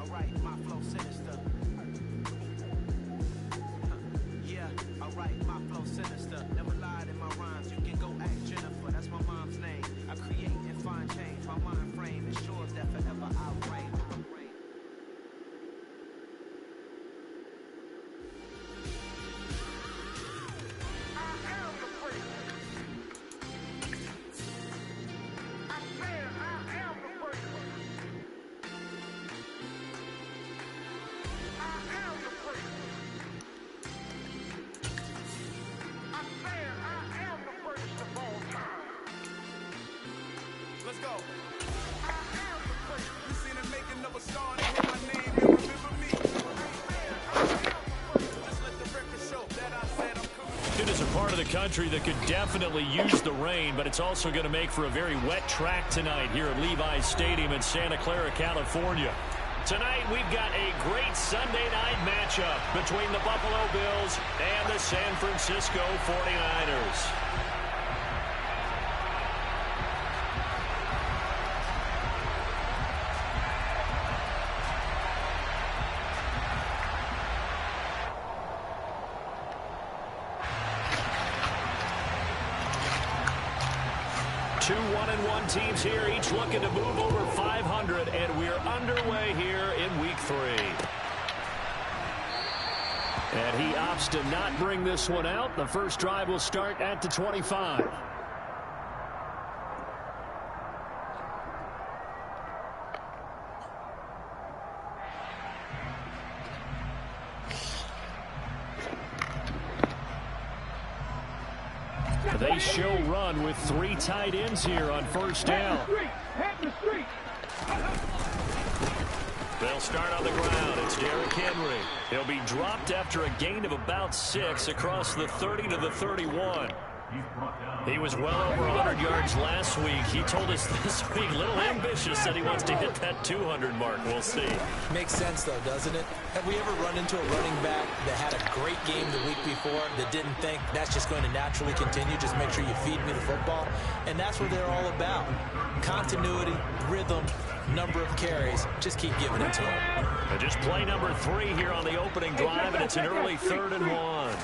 alright, my flow sinister. Yeah, alright, my flow sinister. Never lied in my rhymes, you can go ask Jennifer, that's my mom's name. I create and find change, my mind frame ensures that forever I'll reign. Let's go. You seen him making of a star and hear my name and remember me. Just let the record show that I said I'm coming. It is a part of the country that could definitely use the rain, but it's also going to make for a very wet track tonight here at Levi's Stadium in Santa Clara, California. Tonight, we've got a great Sunday night matchup between the Buffalo Bills and the San Francisco 49ers. Two 1-1 teams here, each looking to move over 500, and we're underway here in Week 3. And he opts to not bring this one out. The first drive will start at the 25. They show run with 3 tight ends here on first down. They'll start on the ground. It's Derrick Henry. He'll be dropped after a gain of about 6 across the 30 to the 31. He was well over 100 yards last week. He told us this week, a little ambitious, that he wants to hit that 200 mark. We'll see. Makes sense, though, doesn't it? Have we ever run into a running back that had a great game the week before that didn't think that's just going to naturally continue? Just make sure you feed me the football. And that's what they're all about. Continuity, rhythm, number of carries. Just keep giving it to him. And just play number 3 here on the opening drive, and it's an early 3rd and 1.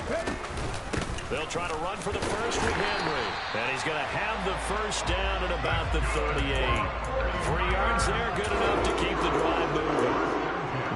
They'll try to run for the first with Henry. And he's going to have the first down at about the 38. 3 yards there, good enough to keep the drive moving.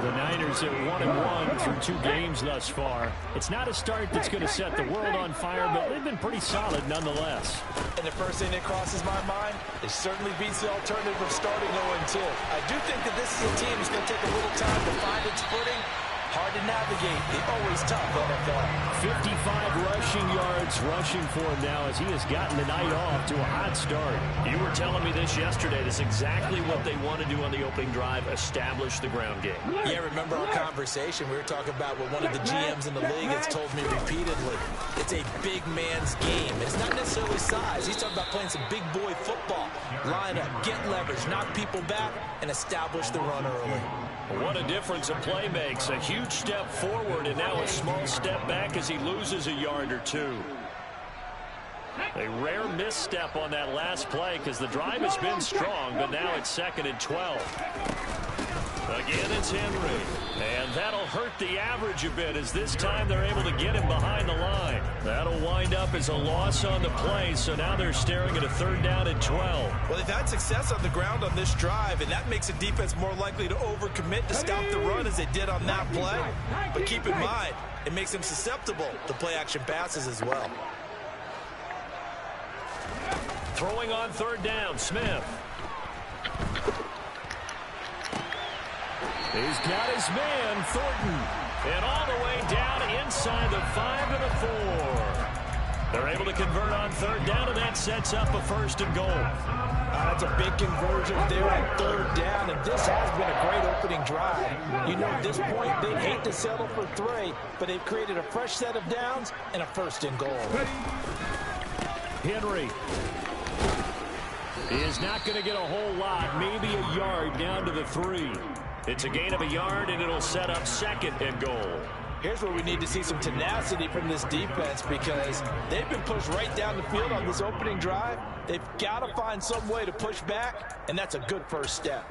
The Niners are 1-1 through 2 games thus far. It's not a start that's going to set the world on fire, but they've been pretty solid nonetheless. And the first thing that crosses my mind, it certainly beats the alternative of starting 0-2. I do think that this is a team that's going to take a little time to find its footing. Hard to navigate. The always tough NFL. 55 rushing yards rushing for him now as he has gotten the night off to a hot start. You were telling me this yesterday. That's exactly what they want to do on the opening drive, establish the ground game. Yeah, remember our conversation? We were talking about what one of the GMs in the league has told me repeatedly. It's a big man's game. It's not necessarily size. He's talking about playing some big boy football. Line up, get leverage, knock people back, and establish the run early. What a difference a play makes. A huge step forward and now a small step back as he loses a yard or 2. A rare misstep on that last play because the drive has been strong, but now it's 2nd and 12. Again, it's Henry. And that'll hurt the average a bit as this time they're able to get him behind the line. That'll wind up as a loss on the play, so now they're staring at a 3rd down and 12. Well, they've had success on the ground on this drive, and that makes a defense more likely to overcommit to stop the run as they did on that play. But keep in mind, it makes them susceptible to play-action passes as well. Throwing on 3rd down, Smith. He's got his man, Thornton. And all the way down inside the 5 to the 4. They're able to convert on 3rd down, and that sets up a 1st and goal. That's a big conversion there on 3rd down, and this has been a great opening drive. You know, at this point, they'd hate to settle for 3, but they've created a fresh set of downs and a 1st and goal. Henry is not going to get a whole lot, maybe a yard down to the 3. It's a gain of a yard, and it'll set up 2nd and goal. Here's where we need to see some tenacity from this defense because they've been pushed right down the field on this opening drive. They've got to find some way to push back, and that's a good first step.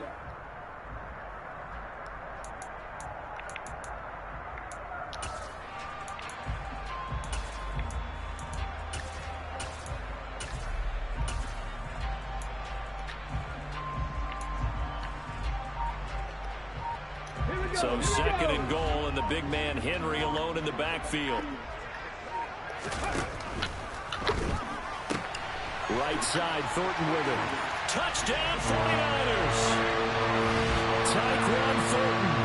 So second and goal, and the big man Henry alone in the backfield. Right side, Thornton with him. Touchdown, 49ers. Tyquan Thornton,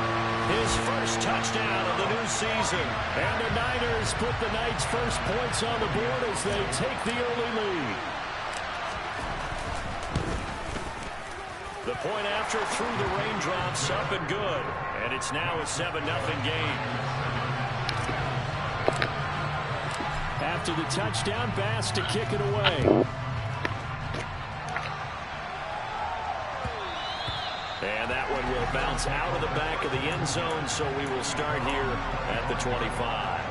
his first touchdown of the new season. And the Niners put the Knights' first points on the board as they take the early lead. The point after through the raindrops, up and good. And it's now a 7-0 game. After the touchdown, Bass to kick it away. And that one will bounce out of the back of the end zone, so we will start here at the 25.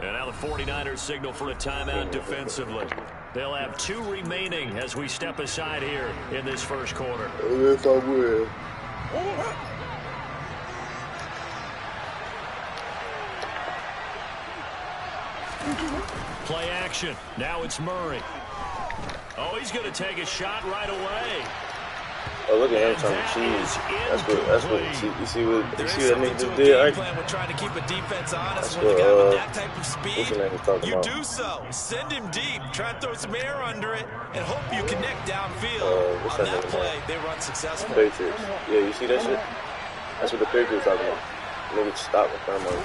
And now the 49ers signal for a timeout defensively. They'll have 2 remaining as we step aside here in this first quarter. Yes, I will. Play action. Now it's Murray. Oh, he's going to take a shot right away. Oh, look at him trying to cheese. That's what you see what that nigga just did, right? We're trying to keep a defense honest. That's When you what, got him with that type of speed, you about. do so. Send him deep. Try and throw some air under it and hope you connect downfield. On that play, they run successful. Patriots. Yeah, you see that shit? That's what the Patriots talking about. Niggas stop and come on.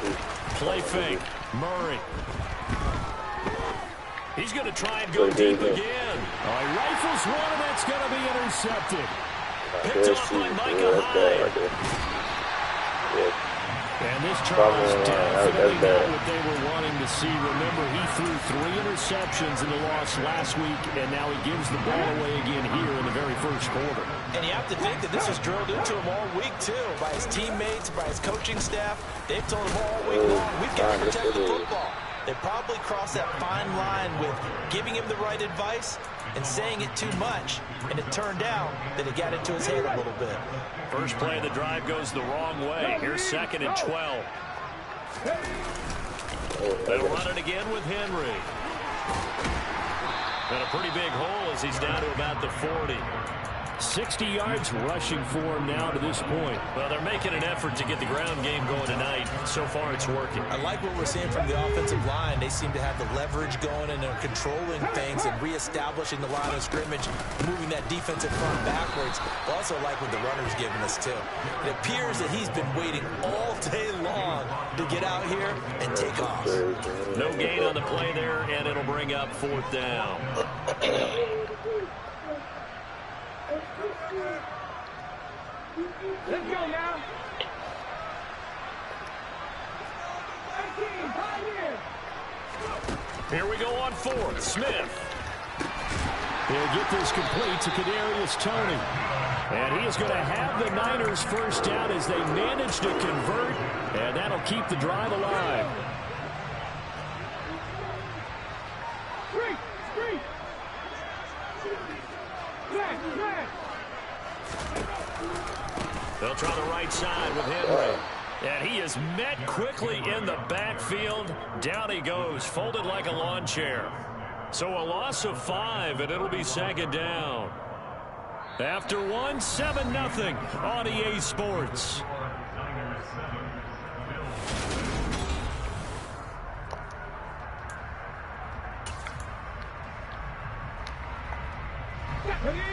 Play fake. Murray. He's going to try and go deep again. Oh, he rifles one, and that's going to be intercepted. Picked off by Micah Hyde. And this Charles definitely not what they were wanting to see. Remember, he threw 3 interceptions in the loss last week, and now he gives the ball away again here in the very first quarter. And you have to think that this was drilled into him all week, too, by his teammates, by his coaching staff. They've told him all week long, we've got to protect the football. They probably crossed that fine line with giving him the right advice and saying it too much, and it turned out that it got into his head a little bit. First play of the drive goes the wrong way. Here's 2nd and 12. They'll run it again with Henry. And a pretty big hole as he's down to about the 40. 60 yards rushing for him now to this point. Well, they're making an effort to get the ground game going tonight. So far, it's working. I like what we're seeing from the offensive line. They seem to have the leverage going, and they're controlling things and reestablishing the line of scrimmage, moving that defensive front backwards. I also like what the runner's giving us, too. It appears that he's been waiting all day long to get out here and take off. No gain on the play there, and it'll bring up 4th down. Let's go now. Here we go on 4th. Smith. He'll get this complete to Kadarius Toney. And he is going to have the Niners first down as they manage to convert. And that'll keep the drive alive. They'll try the right side with Henry. And he is met quickly in the backfield. Down he goes, folded like a lawn chair. So a loss of 5, and it'll be 2nd down. After 1, 7-0 on EA Sports.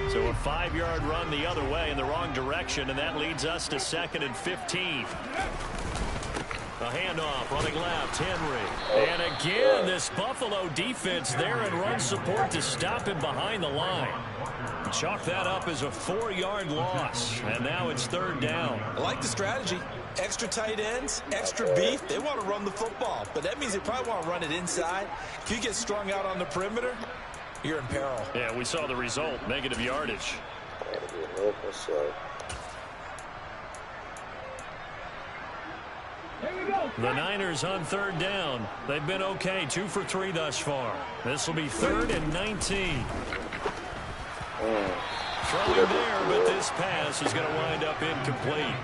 So a 5-yard run the other way in the wrong direction, and that leads us to 2nd and 15. A handoff, running left, Henry. And again, this Buffalo defense there in run support to stop him behind the line. Chalk that up as a 4-yard loss, and now it's 3rd down. I like the strategy. Extra tight ends, extra beef. They want to run the football, but that means they probably want to run it inside. If you get strung out on the perimeter, you're in peril. Yeah, we saw the result, negative yardage. The Niners on 3rd down. They've been okay, 2 for 3 thus far. This will be 3rd and 19. Throwing there, but this pass pass is going to wind up incomplete.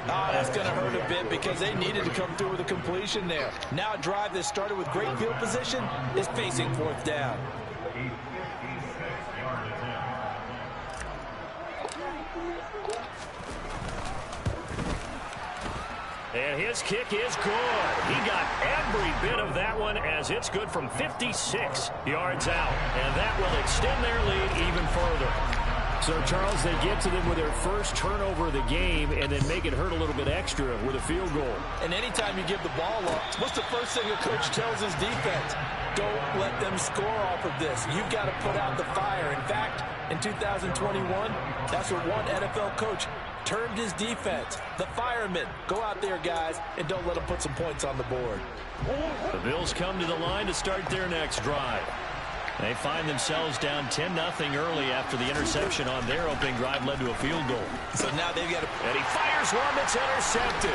Oh, that's going to hurt a bit because they needed to come through with a completion there. Now a drive that started with great field position is facing fourth down. And his kick is good. He got every bit of that one as it's good from 56 yards out. And that will extend their lead even further. So, Charles, they get to them with their first turnover of the game and then make it hurt a little bit extra with a field goal. And anytime you give the ball up, what's the first thing a coach tells his defense? Don't let them score off of this. You've got to put out the fire. In fact, in 2021, that's what one NFL coach termed his defense. The firemen. Go out there, guys, and don't let them put some points on the board. The Bills come to the line to start their next drive. They find themselves down 10-0 early after the interception on their opening drive led to a field goal. So now they've got to... And he fires one that's intercepted.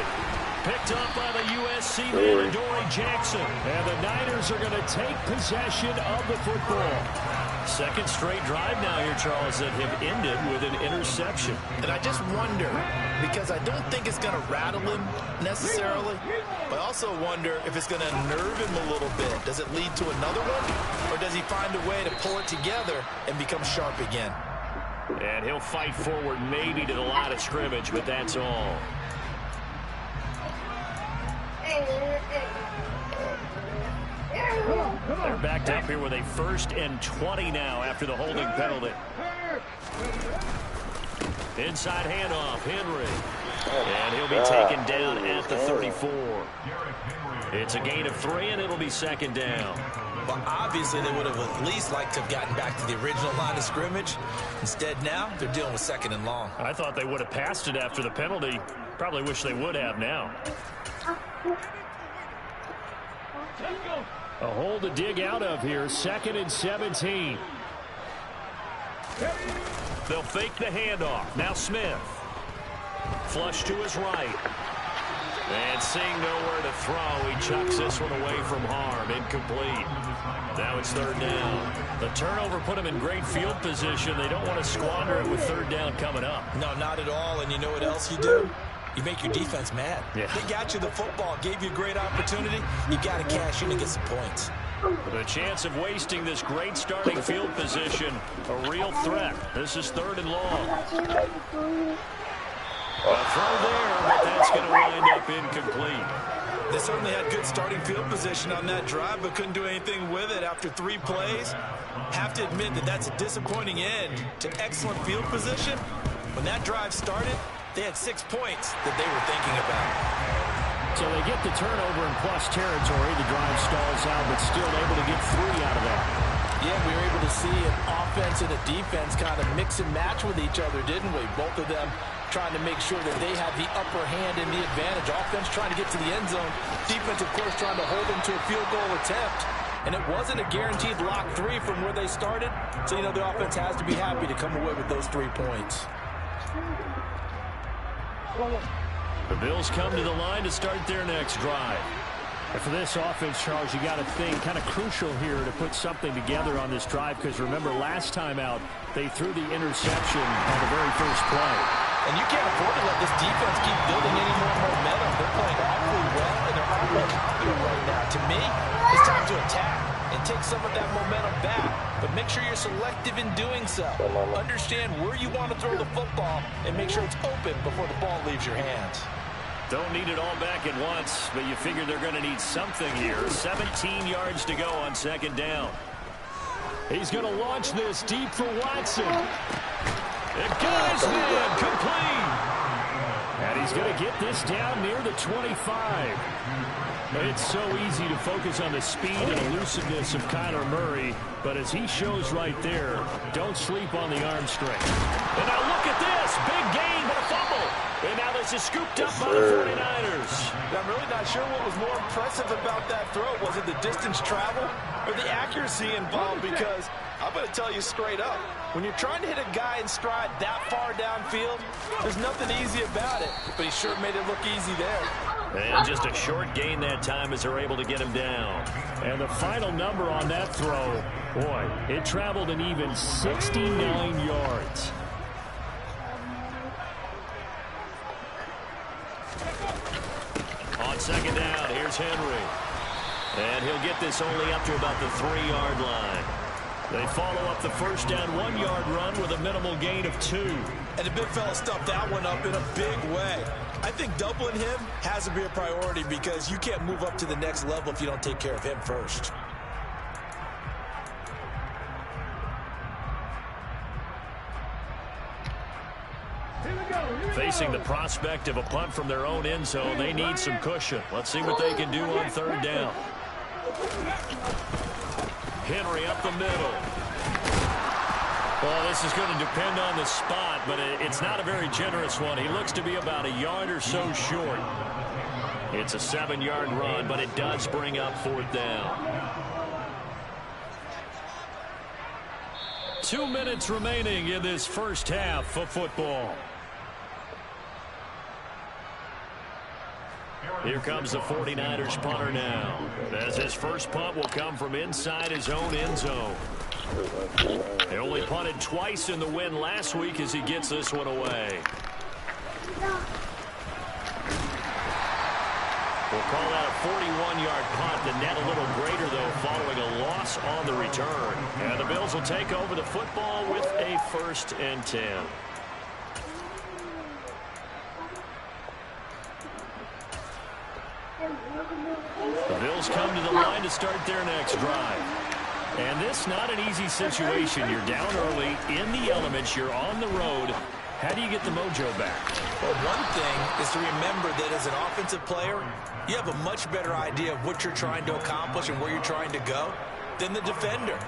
Picked up by the USC man, Adoree Jackson. And the Niners are going to take possession of the football. Second straight drive now here, Charles, that have ended with an interception. And I just wonder, because I don't think it's going to rattle him necessarily, but I also wonder if it's going to nerve him a little bit. Does it lead to another one, or does he find a way to pull it together and become sharp again? And he'll fight forward maybe to the line of scrimmage, but that's all. They're backed up here with a 1st and 20 now after the holding penalty. Inside handoff, Henry. And he'll be taken down at the 34. It's a gain of 3, and it'll be 2nd down. Well, obviously, they would have at least liked to have gotten back to the original line of scrimmage. Instead, now, they're dealing with 2nd and long. I thought they would have passed it after the penalty. Probably wish they would have now. A hole to dig out of here. 2nd and 17. They'll fake the handoff. Now Smith. Flush to his right. And seeing nowhere to throw, he chucks this one away from harm. Incomplete. Now it's 3rd down. The turnover put him in great field position. They don't want to squander it with 3rd down coming up. No, not at all. And you know what else you do? You make your defense mad. Yeah. They got you the football, gave you a great opportunity. You got to cash in and get some points. The chance of wasting this great starting field position, a real threat. This is 3rd and long. A throw there, but that's going to wind up incomplete. They certainly had good starting field position on that drive, but couldn't do anything with it after 3 plays. Have to admit that that's a disappointing end to excellent field position. When that drive started, they had 6 points that they were thinking about. So they get the turnover in plus territory. The drive stalls out, but still able to get 3 out of that. Yeah, we were able to see an offense and a defense kind of mix and match with each other, didn't we? Both of them trying to make sure that they have the upper hand and the advantage. Offense trying to get to the end zone. Defense, of course, trying to hold them to a field goal attempt. And it wasn't a guaranteed lock 3 from where they started. So, you know, the offense has to be happy to come away with those 3 points. The Bills come to the line to start their next drive. And for this offense, Charles, you got to think kind of crucial here to put something together on this drive, because remember last time out they threw the interception on the very first play. And you can't afford to let this defense keep building any more momentum. They're playing awfully well, and they're awfully confident right now. To me, it's time to attack and take some of that momentum back. But make sure you're selective in doing so. Understand where you want to throw the football and make sure it's open before the ball leaves your hands. Don't need it all back at once, but you figure they're going to need something here. 17 yards to go on 2nd down. He's going to launch this deep for Watson. It got his man complete. And he's going to get this down near the 25. It's so easy to focus on the speed and elusiveness of Kyler Murray, but as he shows right there, don't sleep on the arm strength. And now look at this. Big gain, but a fumble. And now this is scooped up by the 49ers. I'm really not sure what was more impressive about that throw. Was it the distance travel or the accuracy involved? Because I'm going to tell you straight up, when you're trying to hit a guy in stride that far downfield, there's nothing easy about it. But he sure made it look easy there. And just a short gain that time as they're able to get him down. And the final number on that throw, boy, it traveled an even 69 yards. On second down, here's Henry. And he'll get this only up to about the 3-yard line. They follow up the first down 1-yard run with a minimal gain of 2. And the big fella stuffed that one up in a big way. I think doubling him has to be a priority because you can't move up to the next level if you don't take care of him first. Facing the prospect of a punt from their own end zone, they need some cushion. Let's see what they can do on third down. Henry up the middle. Well, this is going to depend on the spot, but it's not a very generous one. He looks to be about a yard or so short. It's a 7-yard run, but it does bring up fourth down. 2 minutes remaining in this first half of football. Here comes the 49ers punter now, as his first punt will come from inside his own end zone. They only punted twice in the win last week as he gets this one away. We'll call that a 41-yard punt. The net a little greater, though, following a loss on the return. And the Bills will take over the football with a 1st and 10. The Bills come to the line to start their next drive. And this not an easy situation. You're down early, in the elements, you're on the road. How do you get the mojo back? Well, one thing is to remember that as an offensive player, you have a much better idea of what you're trying to accomplish and where you're trying to go than the defender.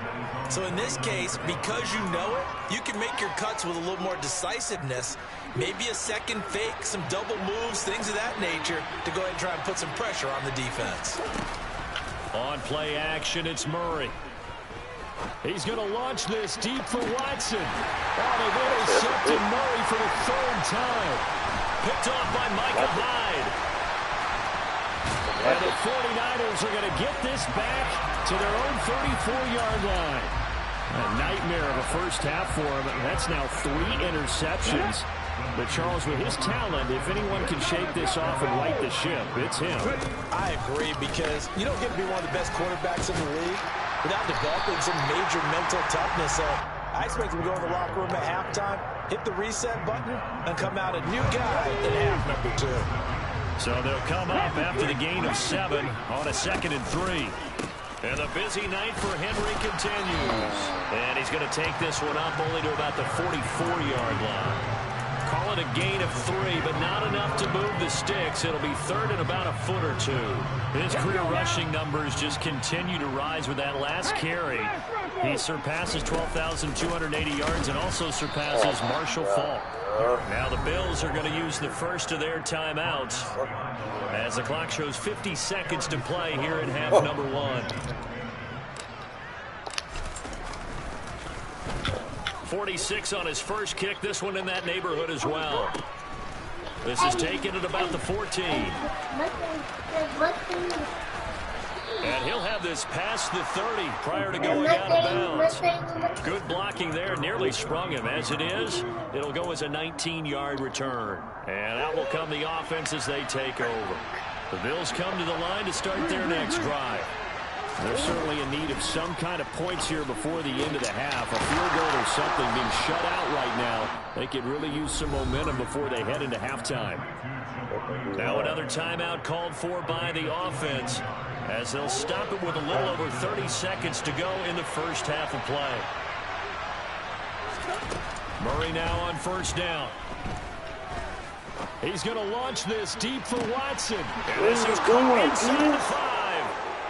So in this case, because you know it, you can make your cuts with a little more decisiveness, maybe a second fake, some double moves, things of that nature, to go ahead and try and put some pressure on the defense. On play action, it's Murray. He's going to launch this deep for Watson. Oh, they've intercepted Murray for the 3rd time. Picked off by Micah Hyde. And the 49ers are going to get this back to their own 34-yard line. A nightmare of a first half for him. That's now 3 interceptions. But Charles, with his talent, if anyone can shake this off and right the ship, it's him. I agree, because you don't get to be one of the best quarterbacks in the league without developing some major mental toughness. So I expect him to go in the locker room at halftime, hit the reset button, and come out a new guy in half number 2. So they'll come up after the gain of 7 on a 2nd and 3. And the busy night for Henry continues. And he's going to take this one up only to about the 44-yard line. Call it a gain of 3, but not enough to move the sticks. It'll be 3rd and about a foot or 2. His career rushing numbers just continue to rise with that last carry. He surpasses 12,280 yards and also surpasses Marshall Faulk. Now the Bills are going to use the first of their timeouts as the clock shows 50 seconds to play here in half number 1. 46 on his first kick. This one in that neighborhood as well. This is taken at about the 14. And he'll have this past the 30 prior to going out of bounds. Good blocking there. Nearly sprung him. As it is, it'll go as a 19-yard return. And out will come the offense as they take over. The Bills come to the line to start their next drive. They're certainly in need of some kind of points here before the end of the half. A field goal or something, being shut out right now. They could really use some momentum before they head into halftime. Now another timeout called for by the offense, as they'll stop it with a little over 30 seconds to go in the first half of play. Murray now on first down. He's going to launch this deep for Watson. And this is caught inside the 5.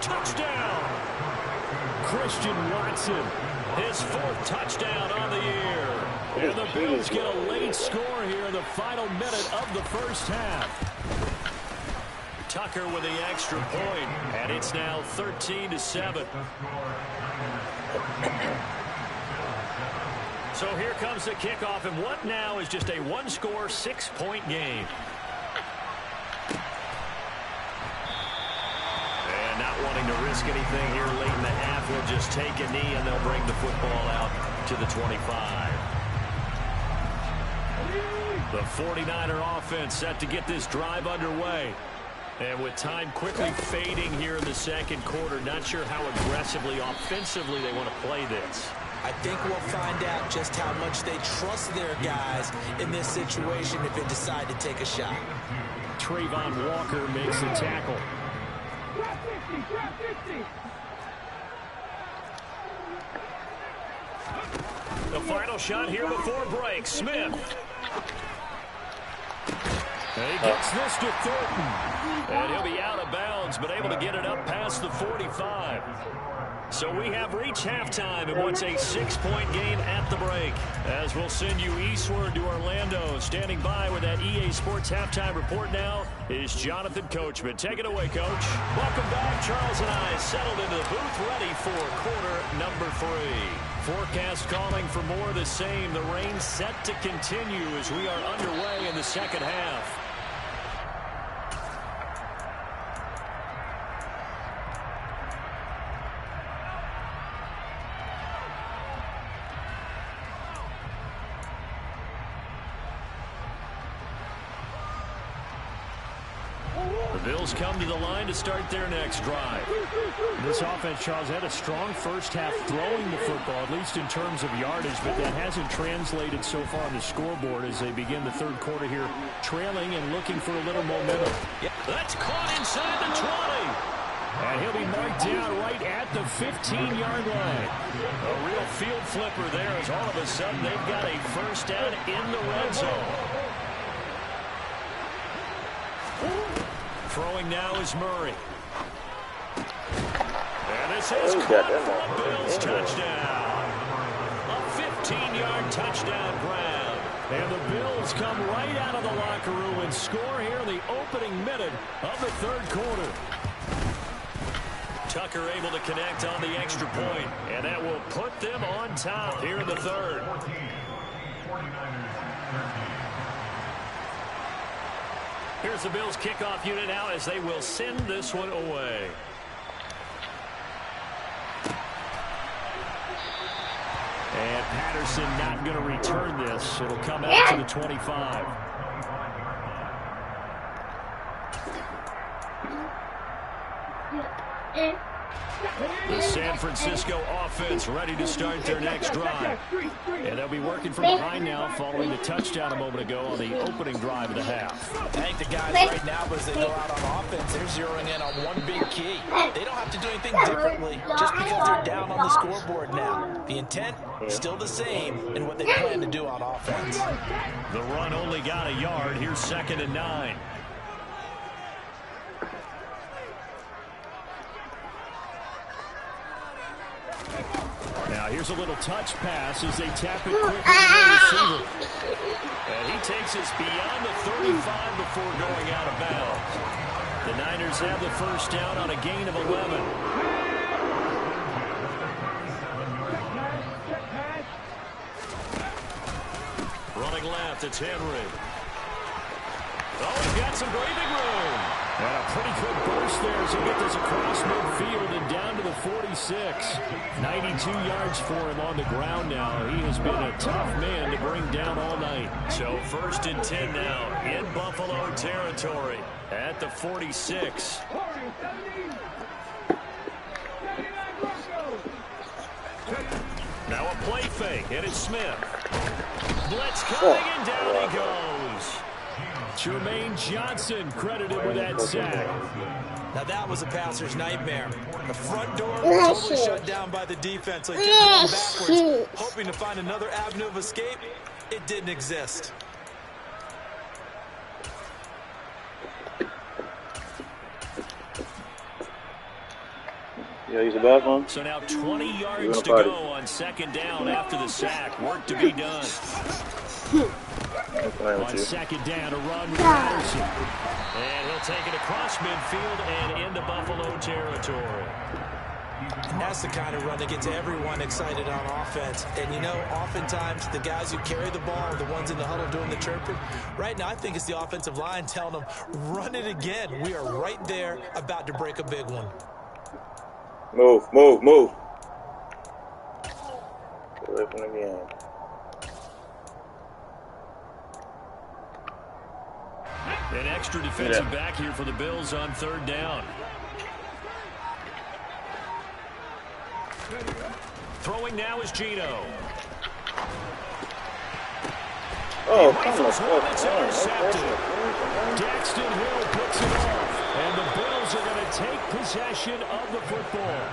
Touchdown! Christian Watson, his 4th touchdown on the year. And the Bills get a late score here in the final minute of the first half. Tucker with the extra point, and it's now 13-7. So here comes the kickoff, and what now is just a 1-score, 6-point game. And not wanting to risk anything here late in the half, he'll just take a knee, and they'll bring the football out to the 25. The 49er offense set to get this drive underway. And with time quickly fading here in the second quarter, not sure how aggressively, offensively they want to play this. I think we'll find out just how much they trust their guys in this situation if they decide to take a shot. Trayvon Walker makes the tackle. The final shot here before break. Smith. And he gets this to Thornton. And he'll be out of bounds, but able to get it up past the 45. So we have reached halftime in what's a 6-point game at the break. As we'll send you eastward to Orlando. Standing by with that EA Sports halftime report now is Jonathan Coachman. Take it away, Coach. Welcome back. Charles and I settled into the booth, ready for quarter number 3. Forecast calling for more of the same. The rain set to continue as we are underway in the second half. The Bills come to the line to start their next drive. This offense, Charles, had a strong first half throwing the football, at least in terms of yardage, but that hasn't translated so far on the scoreboard as they begin the third quarter here, trailing and looking for a little momentum. That's caught inside the 20. And he'll be marked down right at the 15-yard line. A real field flipper there as all of a sudden they've got a first down in the red zone. Throwing now is Murray. And this is caught for a Bills touchdown. A 15-yard touchdown grab. And the Bills come right out of the locker room and score here in the opening minute of the third quarter. Tucker able to connect on the extra point, and that will put them on top here in the third. Here's the Bills kickoff unit now as they will send this one away. And Patterson not going to return this. It'll come out to the 25. The San Francisco offense ready to start their next drive. And they'll be working from behind now following the touchdown a moment ago on the opening drive of the half. I think the guys right now, as they go out on offense, they're zeroing in on one big key. They don't have to do anything differently just because they're down on the scoreboard now. The intent is still the same in what they plan to do on offense. The run only got a yard. Here's 2nd and 9. Now here's a little touch pass as they tap it quickly to the receiver. And he takes us beyond the 35 before going out of bounds. The Niners have the first down on a gain of 11. Running left, it's Henry. Oh, he's got some breathing room. And a pretty good burst there as he gets this across midfield and down to the 46. 92 yards for him on the ground now. He has been a tough man to bring down all night. So 1st and 10 now in Buffalo territory at the 46. Now a play fake, and it's Smith. Blitz coming, and down he goes. Jermaine Johnson credited with that sack. Now that was a passer's nightmare. The front door was totally shut down by the defense. So he kept going backwards, hoping to find another avenue of escape. It didn't exist. Yeah, use the bathroom. So now 20 yards to go on 2nd down after the sack. Work to be done. On 2nd down, a run with Patterson. And he'll take it across midfield and into Buffalo territory. And that's the kind of run that gets everyone excited on offense. And, you know, oftentimes the guys who carry the ball are the ones in the huddle doing the chirping. Right now, I think it's the offensive line telling them, run it again. We are right there about to break a big one. Move, move, move. Get away from the game. An extra defensive back here for the Bills on 3rd down. Throwing now is Gino. Oh, come on. It's intercepted. Daxton Hill picks it off. And the Bills are going to take possession of the football.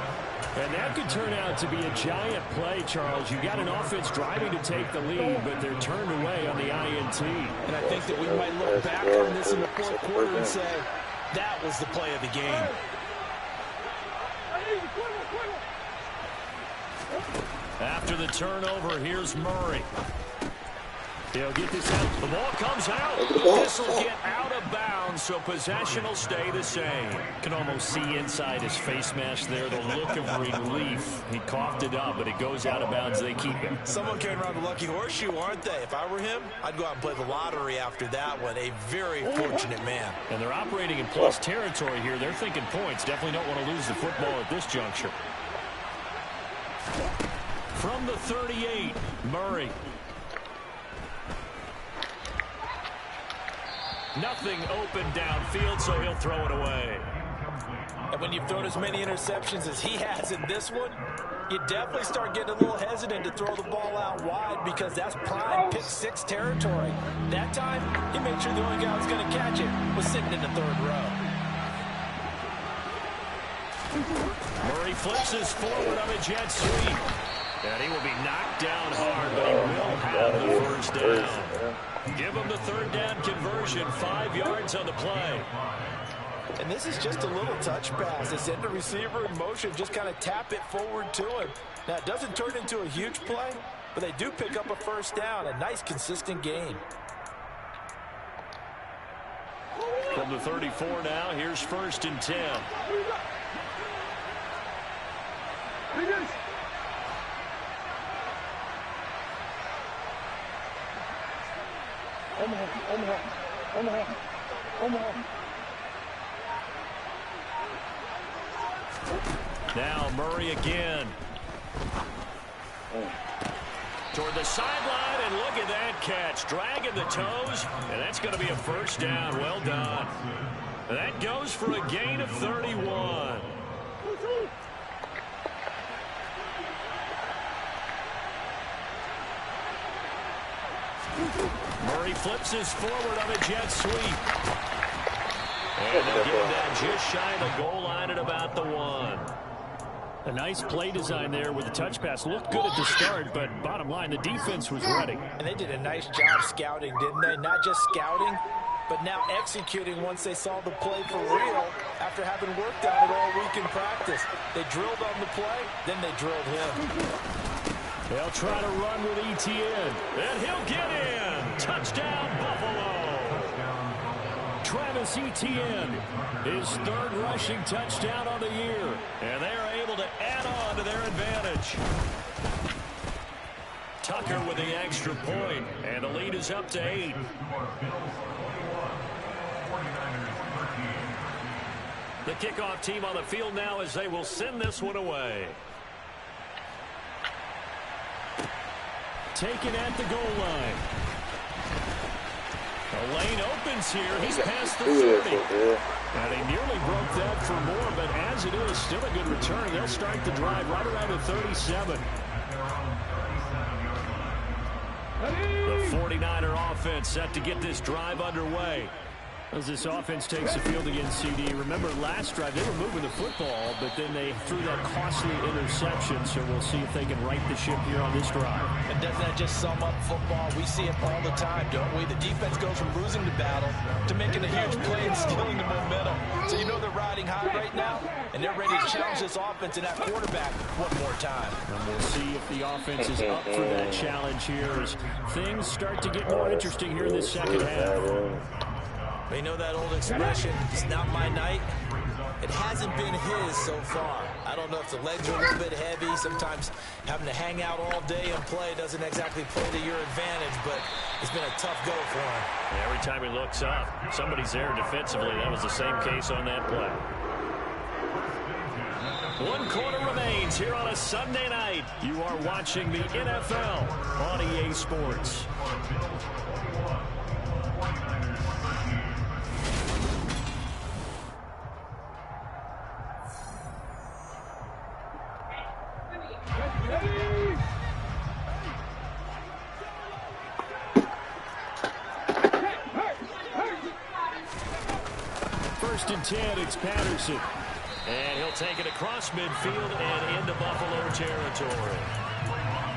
And that could turn out to be a giant play, Charles. You've got an offense driving to take the lead, but they're turned away on the INT. And I think that we might look back on this in the 4th quarter and say, that was the play of the game. After the turnover, here's Murray. He'll get this out. The ball comes out. This will get out of bounds, so possession will stay the same. Can almost see inside his face mask there the look of relief. He coughed it up, but it goes out of bounds. They keep it. Someone carrying around the lucky horseshoe, aren't they? If I were him, I'd go out and play the lottery after that one. A very fortunate man. And they're operating in plus territory here. They're thinking points. Definitely don't want to lose the football at this juncture. From the 38, Murray. Nothing open downfield, so he'll throw it away. And when you've thrown as many interceptions as he has in this one, you definitely start getting a little hesitant to throw the ball out wide because that's prime pick 6 territory. That time, he made sure the only guy who was going to catch it was sitting in the 3rd row. Murray flips his forward on a jet sweep. And he will be knocked down hard, but he will have the first down. Give him the 3rd down conversion, 5 yards on the play. And this is just a little touch pass. They send the receiver in motion, just kind of tap it forward to him. Now, it doesn't turn into a huge play, but they do pick up a first down, a nice, consistent gain. From the 34 now, here's 1st and 10. Now Murray again. Toward the sideline, and look at that catch. Dragging the toes, and that's going to be a first down. Well done. That goes for a gain of 31. Murray flips his forward on a jet sweep. And they'll get him down just shy of the goal line at about the 1. A nice play design there with the touch pass. Looked good at the start, but bottom line, the defense was ready. And they did a nice job scouting, didn't they? Not just scouting, but now executing once they saw the play for real after having worked on it all week in practice. They drilled on the play, then they drilled him. They'll try to run with Etienne. And he'll get in. Touchdown, Buffalo. Travis Etienne, his 3rd rushing touchdown on the year. And they are able to add on to their advantage. Tucker with the extra point, and the lead is up to 8. The kickoff team on the field now as they will send this one away. Taken at the goal line. The lane opens here. He's past the 30. And he nearly broke that for more, but as it is, still a good return. They'll start the drive right around the 37. The 49er offense set to get this drive underway. As this offense takes the field against CD, remember last drive they were moving the football, but then they threw that costly interception, so we'll see if they can right the ship here on this drive. And doesn't that just sum up football? We see it all the time, don't we? The defense goes from losing the battle to making a huge play and stealing the momentum. So you know they're riding high right now, and they're ready to challenge this offense and that quarterback one more time. And we'll see if the offense is up for that challenge here as things start to get more interesting here in this second half. You know that old expression, it's not my night? It hasn't been his so far. I don't know if the legs are a little bit heavy. Sometimes having to hang out all day and play doesn't exactly play to your advantage, but it's been a tough go for him. Every time he looks up, somebody's there defensively. That was the same case on that play. 1 quarter remains here on a Sunday night. You are watching the NFL on EA Sports. First and 10, it's Patterson. And he'll take it across midfield and into Buffalo territory.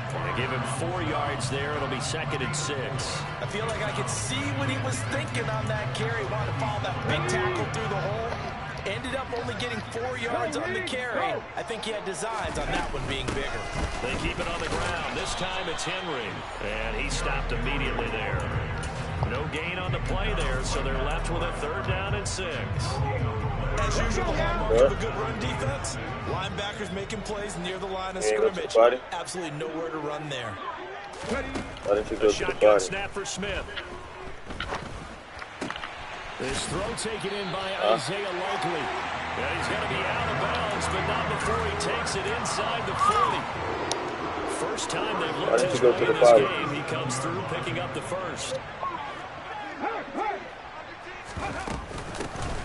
They give him 4 yards there. It'll be 2nd and 6. I feel like I could see what he was thinking on that carry. Wanted to follow that big tackle through the hole. Ended up only getting 4 yards on the carry. I think he had designs on that one being bigger. They keep it on the ground. This time it's Henry. And he stopped immediately there. No gain on the play there, so they're left with a 3rd down and 6. As usual, the hallmark of a good run defense. Linebackers making plays near the line of scrimmage. Absolutely nowhere to run there. A shotgun snap for Smith. This throw taken in by Isaiah Likely. And he's going to be out of bounds, but not before he takes it inside the 40. First time they've looked his way in this game. He comes through picking up the first.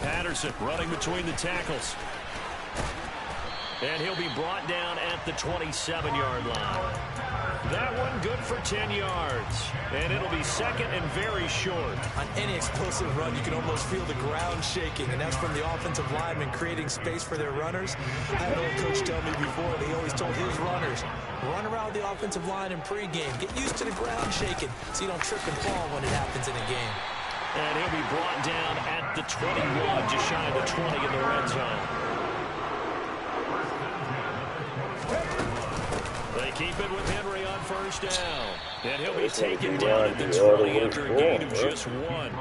Patterson running between the tackles. And he'll be brought down at the 27-yard line. That one good for 10 yards. And it'll be 2nd and very short. On any explosive run, you can almost feel the ground shaking, and that's from the offensive linemen creating space for their runners. I had an old coach tell me before, he always told his runners, run around the offensive line in pregame. Get used to the ground shaking so you don't trip and fall when it happens in a game. And he'll be brought down at the 21, just shy of the 20 in the red zone. They keep it with Henry on 1st down. And he'll be taken down at the 20 after a gain of just 1.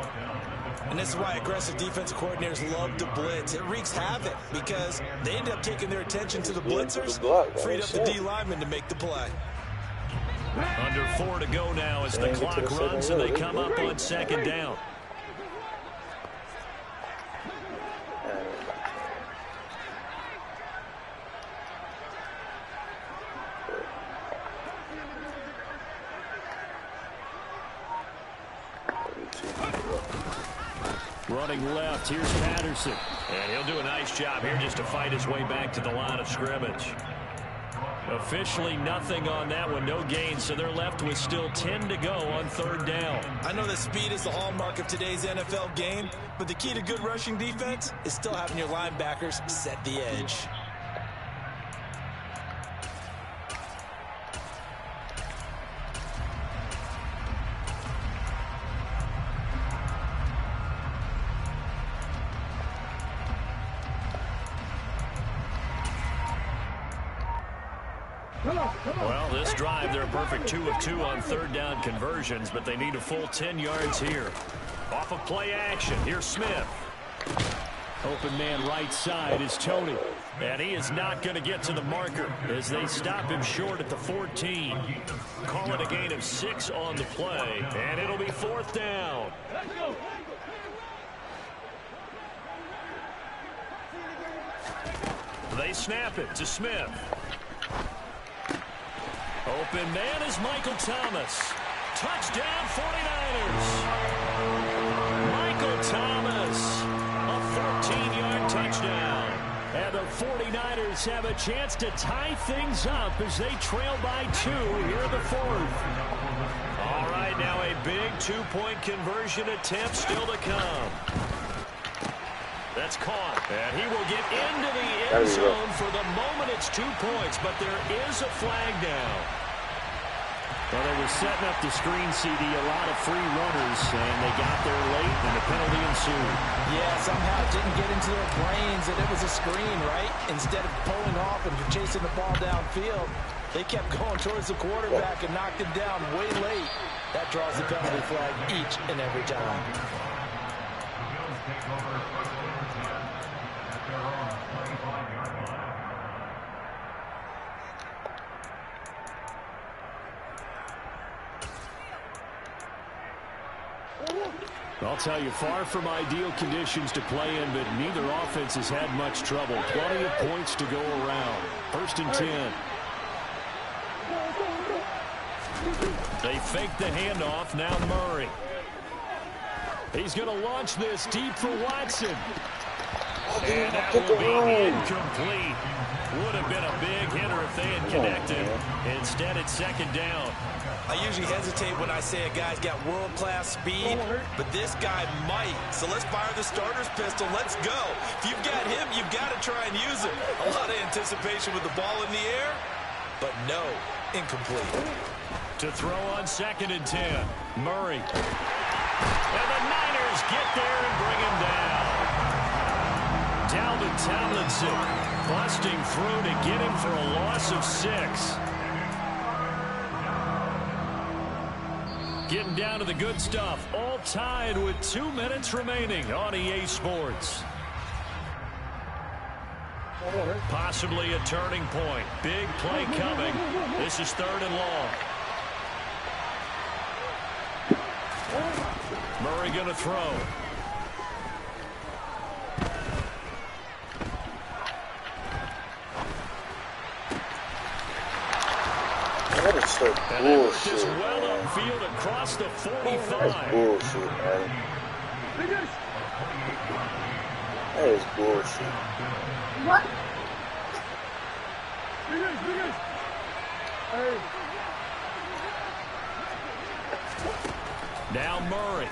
And this is why aggressive defensive coordinators love to blitz. It wreaks havoc because they end up taking their attention to the blitzers, freed up the D lineman to make the play. Under 4 to go now as the clock runs and they come up on 2nd down. Running left, here's Patterson. And he'll do a nice job here just to fight his way back to the line of scrimmage. Officially nothing on that one, no gain, so they're left with still 10 to go on 3rd down. I know that speed is the hallmark of today's NFL game, but the key to good rushing defense is still having your linebackers set the edge. Well, this drive, they're a perfect 2 of 2 on 3rd down conversions, but they need a full 10 yards here. Off of play action, here's Smith. Open man right side is Tony. And he is not going to get to the marker as they stop him short at the 14. Call it a gain of 6 on the play, and it'll be 4th down. They snap it to Smith. Open man is Michael Thomas. Touchdown 49ers. Michael Thomas. A 14-yard touchdown. And the 49ers have a chance to tie things up as they trail by 2 here in the 4th. All right, now a big 2-point conversion attempt still to come. That's caught. And he will get into the end zone. For the moment, it's 2 points, but there is a flag now. Well, they were setting up the screen, CD, a lot of free runners, and they got there late, and the penalty ensued. Yeah, somehow it didn't get into their brains that it was a screen, right? Instead of pulling off and chasing the ball downfield, they kept going towards the quarterback and knocked him down way late. That draws the penalty flag each and every time. I'll tell you, far from ideal conditions to play in, but neither offense has had much trouble. Plenty of points to go around. 1st and 10. They fake the handoff. Now Murray. He's going to launch this deep for Watson. And that will be incomplete. Would have been a big hitter if they had connected. Instead, it's 2nd down. I usually hesitate when I say a guy's got world-class speed, but this guy might. So let's fire the starter's pistol. Let's go. If you've got him, you've got to try and use it. A lot of anticipation with the ball in the air, but no, incomplete. To throw on 2nd and 10, Murray. And the Niners get there and bring him down. Down to Tomlinson, busting through to get him for a loss of 6. Getting down to the good stuff, all tied with 2 minutes remaining on EA Sports. Possibly a turning point. Big play coming. This is 3rd and long. Murray going to throw. That is so bullshit. Just well upfield across the 45. That's bullshit, man. That is bullshit. What? Now Murray.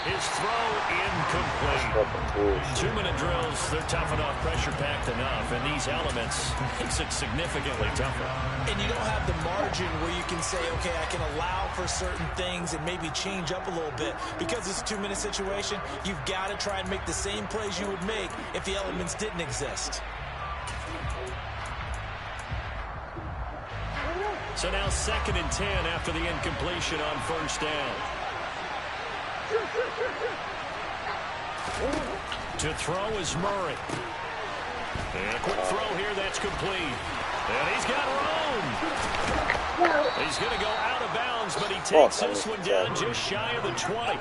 His throw incomplete. 2-minute drills, they're tough enough, pressure-packed enough, and these elements makes it significantly tougher. And you don't have the margin where you can say, okay, I can allow for certain things and maybe change up a little bit. Because it's a 2-minute situation, you've got to try and make the same plays you would make if the elements didn't exist. So now 2nd and 10 after the incompletion on 1st down. To throw is Murray. And a quick throw here, that's complete. And he's got room. He's going to go out of bounds, but he takes this one down just shy of the 20.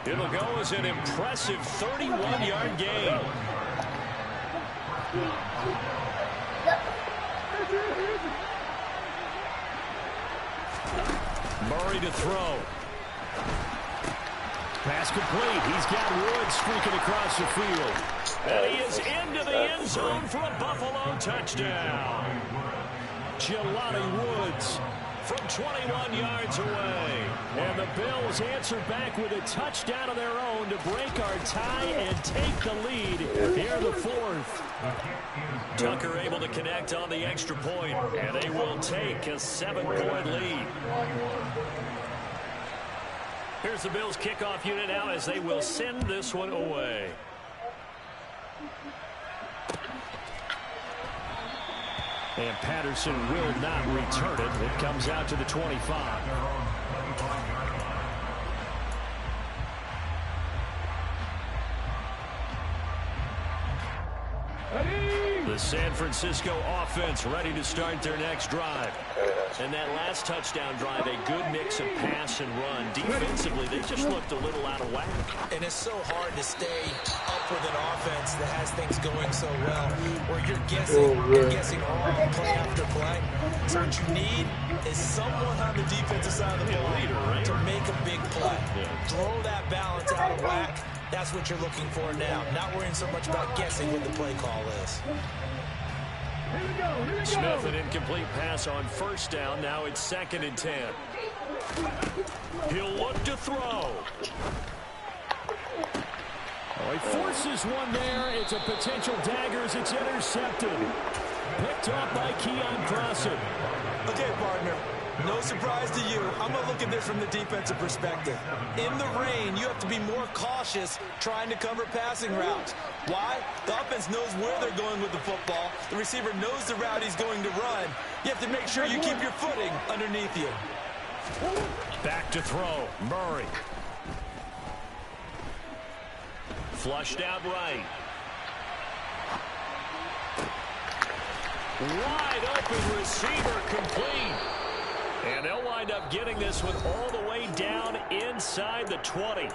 It'll go as an impressive 31-yard gain. Murray to throw. Pass complete. He's got Woods streaking across the field. And he is into the end zone for a Buffalo touchdown. Jelani Woods from 21 yards away. And the Bills answer back with a touchdown of their own to break our tie and take the lead here in the 4th. Tucker able to connect on the extra point, and they will take a 7-point lead. Here's the Bills kickoff unit now as they will send this one away. And Patterson will not return it. It comes out to the 25. The San Francisco offense ready to start their next drive. And that last touchdown drive, a good mix of pass and run. Defensively, they just looked a little out of whack. And it's so hard to stay up with an offense that has things going so well, where you're guessing wrong play after play. So what you need is someone on the defensive side of the ball to make a big play. Throw that balance out of whack. That's what you're looking for now. Not worrying so much about guessing what the play call is. Smith, an incomplete pass on 1st down. Now it's 2nd and 10. He'll look to throw. Oh, he forces one there. It's a potential dagger as it's intercepted. Picked off by Keon Crossan. Okay, partner. No surprise to you. I'm going to look at this from the defensive perspective. In the rain, you have to be more cautious trying to cover passing routes. Why? The offense knows where they're going with the football. The receiver knows the route he's going to run. You have to make sure you keep your footing underneath you. Back to throw. Murray. Flushed out right. Wide open receiver complete. And they'll wind up getting this one all the way down inside the 20.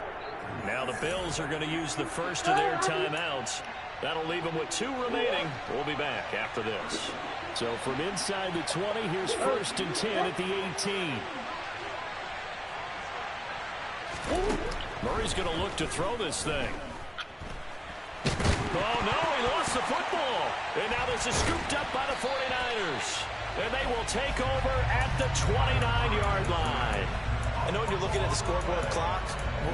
Now the Bills are going to use the first of their timeouts. That'll leave them with 2 remaining. We'll be back after this. So from inside the 20, here's 1st and 10 at the 18. Murray's going to look to throw this thing. Oh, no, he lost the football. And now this is scooped up by the 49ers. And they will take over at the 29-yard line. I know when you're looking at the scoreboard clock,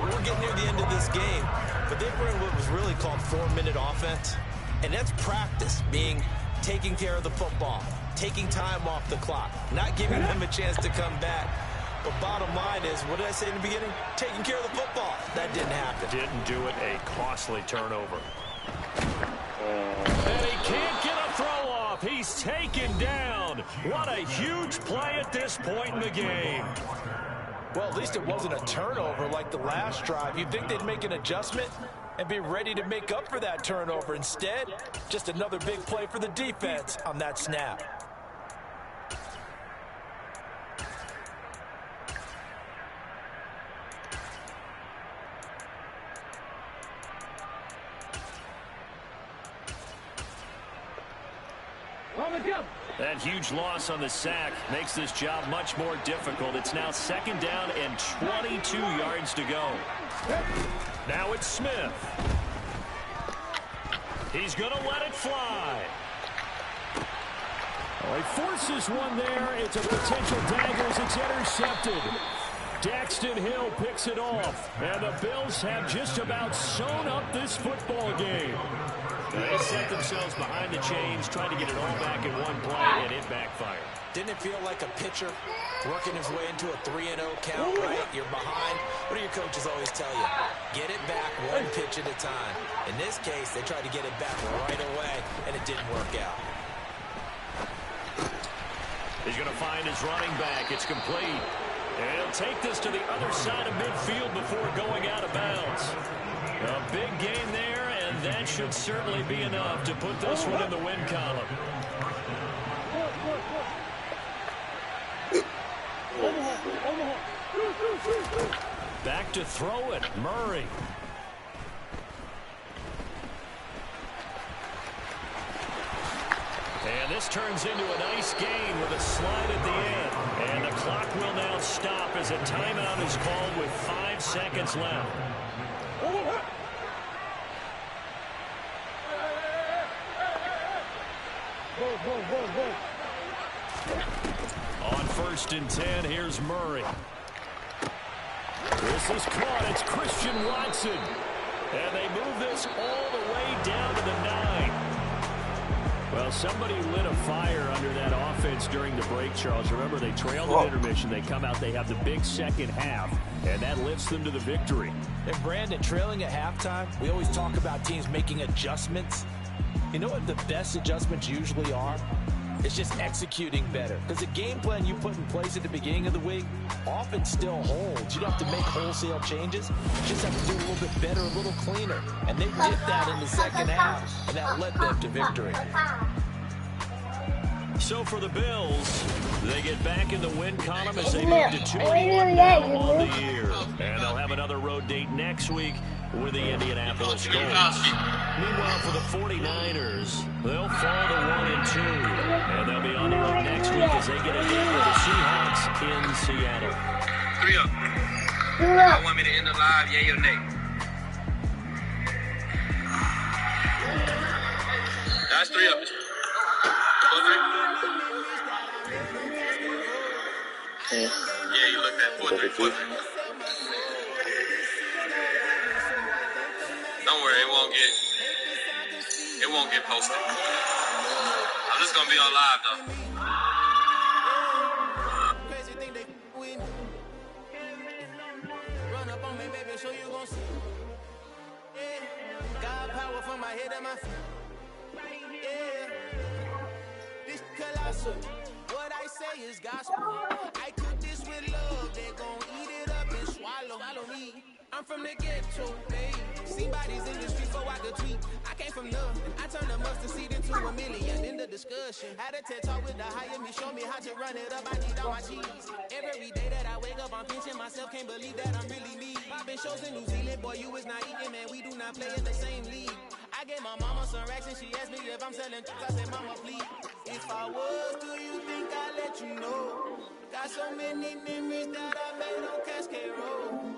we're getting near the end of this game, but they've run what was really called 4-minute offense, and that's practice, being taking care of the football, taking time off the clock, not giving them a chance to come back. But bottom line is, what did I say in the beginning? Taking care of the football. That didn't happen. Didn't do it. A costly turnover. And he can't get a throw off. He's taken down. What a huge play at this point in the game. Well, at least it wasn't a turnover like the last drive. You'd think they'd make an adjustment and be ready to make up for that turnover. Instead, just another big play for the defense on that snap. That huge loss on the sack makes this job much more difficult. It's now 2nd down and 22 yards to go. Now it's Smith. He's going to let it fly. Oh, he forces one there. It's a potential dagger as it's intercepted. Daxton Hill picks it off. And the Bills have just about sewn up this football game. They set themselves behind the chains, trying to get it all back in one play, and it backfired. Didn't it feel like a pitcher working his way into a 3-0 count, right? You're behind. What do your coaches always tell you? Get it back one pitch at a time. In this case, they tried to get it back right away, and it didn't work out. He's going to find his running back. It's complete. And he'll take this to the other side of midfield before going out of bounds. A big game there, and that should certainly be enough to put this one in the win column. Back to throw it, Murray. And this turns into a nice gain with a slide at the end. And the clock will now stop as a timeout is called with 5 seconds left. On 1st and 10, here's Murray. This is caught. It's Christian Watson. And they move this all the way down to the 9. Well, somebody lit a fire under that offense during the break, Charles. Remember, they trailed at intermission. They come out, they have the big second half, and that lifts them to the victory. And, Brandon, trailing at halftime, we always talk about teams making adjustments. You know what the best adjustments usually are? It's just executing better. Because the game plan you put in place at the beginning of the week often still holds. You don't have to make wholesale changes. You just have to do a little bit better, a little cleaner. And they did that in the second half, and that led them to victory. So for the Bills, they get back in the win column as they move to 2-1 now on the year. And they'll have another road date next week with the Indianapolis Colts. Meanwhile, for the 49ers, they'll fall to 1-2. And they'll be on the road next week as they get a game with the Seahawks in Seattle. 3-up. Y'all want me to end the live, yay or nay? That's 3-up. Yeah, you looked at 4-3. Don't worry, it won't get posted. I'm just gonna be on live though. Run up on me, baby, show you gon' see. God power from my head and my feet. This colossal. What I say is gospel. I cook this with love. They gon' eat it up and swallow me. I'm from the ghetto, babe. Seen bodies in the street before I could tweet. I came from nothing. I turned a mustard seed into a million. In the discussion, had a TED talk with the higher me. Show me how to run it up. I need all my cheese. Every day that I wake up, I'm pinching myself. Can't believe that I'm really me. Popping shows in New Zealand, boy, you is not eating, man. We do not play in the same league. I gave my mama some racks and she asked me if I'm selling. I said, mama, please. If I was, do you think I'd let you know? Got so many memories that I made on Cascade Road.